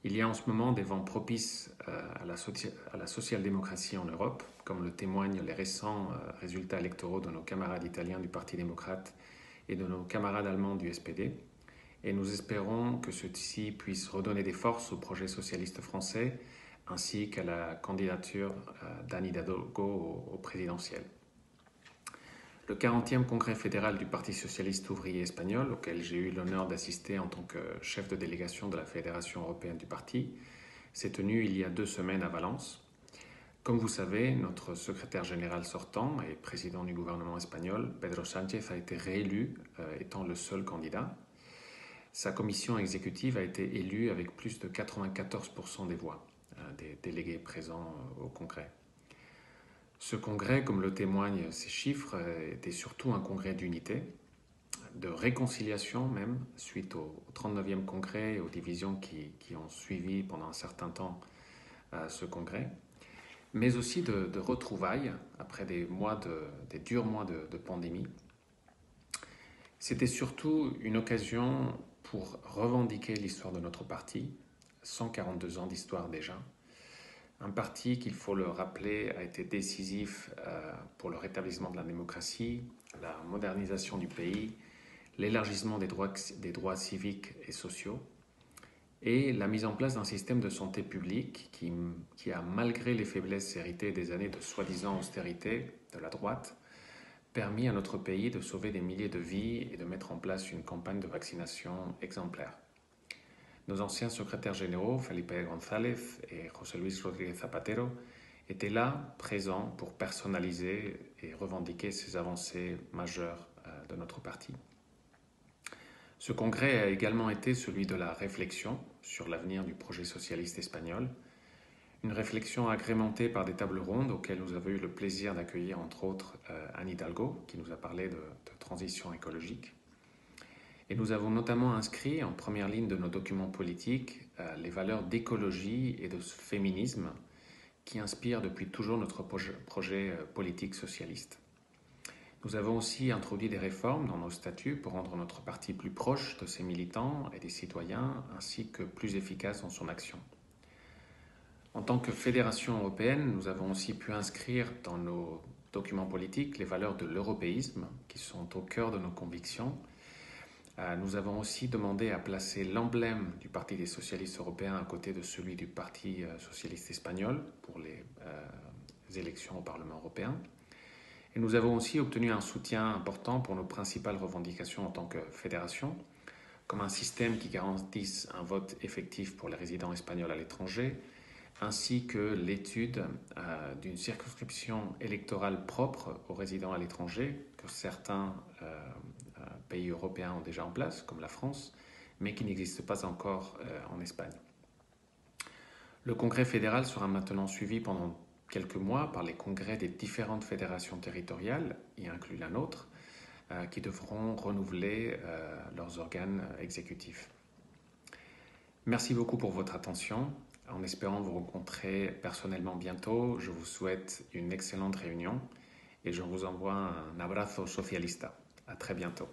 Il y a en ce moment des vents propices à la social-démocratie en Europe, comme le témoignent les récents résultats électoraux de nos camarades italiens du Parti démocrate et de nos camarades allemands du SPD. Et nous espérons que ceci puisse redonner des forces au projet socialiste français ainsi qu'à la candidature d'Anne Hidalgo au présidentiel. Le 40e congrès fédéral du Parti socialiste ouvrier espagnol, auquel j'ai eu l'honneur d'assister en tant que chef de délégation de la Fédération européenne du parti, s'est tenu il y a 2 semaines à Valence. Comme vous savez, notre secrétaire général sortant et président du gouvernement espagnol, Pedro Sánchez, a été réélu étant le seul candidat. Sa commission exécutive a été élue avec plus de 94% des voix des délégués présents au congrès. Ce congrès, comme le témoignent ces chiffres, était surtout un congrès d'unité, de réconciliation même, suite au 39e congrès et aux divisions qui ont suivi pendant un certain temps ce congrès, mais aussi de retrouvailles après des durs mois de pandémie. C'était surtout une occasion pour revendiquer l'histoire de notre parti, 142 ans d'histoire déjà. Un parti, qu'il faut le rappeler, a été décisif pour le rétablissement de la démocratie, la modernisation du pays, l'élargissement des droits civiques et sociaux et la mise en place d'un système de santé publique qui a, malgré les faiblesses héritées des années de soi-disant austérité de la droite, permis à notre pays de sauver des milliers de vies et de mettre en place une campagne de vaccination exemplaire. Nos anciens secrétaires généraux, Felipe González et José Luis Rodríguez Zapatero, étaient là, présents pour personnaliser et revendiquer ces avancées majeures de notre parti. Ce congrès a également été celui de la réflexion sur l'avenir du projet socialiste espagnol, une réflexion agrémentée par des tables rondes auxquelles nous avons eu le plaisir d'accueillir entre autres Anne Hidalgo, qui nous a parlé de transition écologique. Et nous avons notamment inscrit en première ligne de nos documents politiques les valeurs d'écologie et de féminisme qui inspirent depuis toujours notre projet politique socialiste. Nous avons aussi introduit des réformes dans nos statuts pour rendre notre parti plus proche de ses militants et des citoyens, ainsi que plus efficace dans son action. En tant que fédération européenne, nous avons aussi pu inscrire dans nos documents politiques les valeurs de l'européisme, qui sont au cœur de nos convictions. Nous avons aussi demandé à placer l'emblème du Parti des socialistes européens à côté de celui du Parti socialiste espagnol pour les élections au Parlement européen. Et nous avons aussi obtenu un soutien important pour nos principales revendications en tant que fédération, comme un système qui garantisse un vote effectif pour les résidents espagnols à l'étranger, ainsi que l'étude d'une circonscription électorale propre aux résidents à l'étranger, que certains pays européens ont déjà en place, comme la France, mais qui n'existe pas encore en Espagne. Le congrès fédéral sera maintenant suivi pendant quelques mois par les congrès des différentes fédérations territoriales, y inclus la nôtre, qui devront renouveler leurs organes exécutifs. Merci beaucoup pour votre attention. En espérant vous rencontrer personnellement bientôt, je vous souhaite une excellente réunion et je vous envoie un abrazo socialista. À très bientôt.